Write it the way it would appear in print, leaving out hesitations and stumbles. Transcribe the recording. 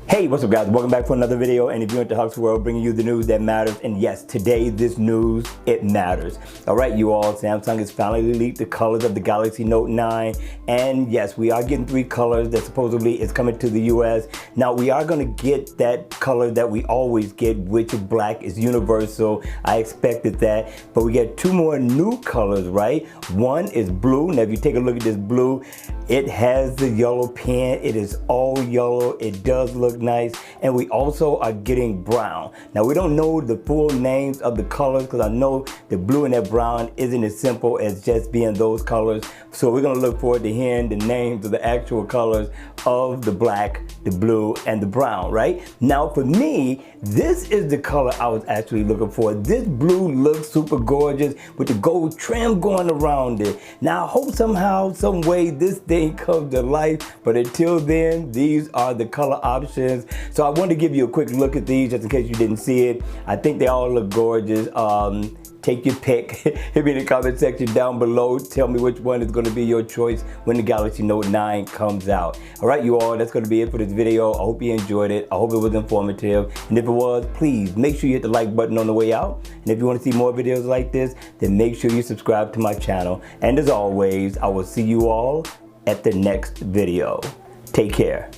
Hey, what's up guys? Welcome back for another video, and if you're into Huck's World, bringing you the news that matters. And yes, today this news, it matters. All right, you all, Samsung has finally leaked the colors of the Galaxy Note 9, and yes, we are getting 3 colors that supposedly is coming to the US. Now, we are gonna get that color that we always get, which is black, is universal. I expected that, but we get 2 more new colors, right? One is blue. Now, if you take a look at this blue, it has the yellow pen. It is all yellow. It does look nice. And we also are getting brown. Now, we don't know the full names of the colors because I know the blue and that brown isn't as simple as just being those colors. So we're gonna look forward to hearing the names of the actual colors of the black, the blue, and the brown, right? Now, for me, this is the color I was actually looking for. This blue looks super gorgeous with the gold trim going around it. Now, I hope somehow, some way this thing comes to life, but until then, these are the color options. So I wanted to give you a quick look at these just in case you didn't see it. I think they all look gorgeous. Take your pick. Hit me in the comment section down below. Tell me which one is going to be your choice when the Galaxy Note 9 comes out. All right, you all, that's going to be it for this video. I hope you enjoyed it. I hope it was informative. And if it was, please make sure you hit the like button on the way out. And if you want to see more videos like this, then make sure you subscribe to my channel. And as always, I will see you all at the next video. Take care.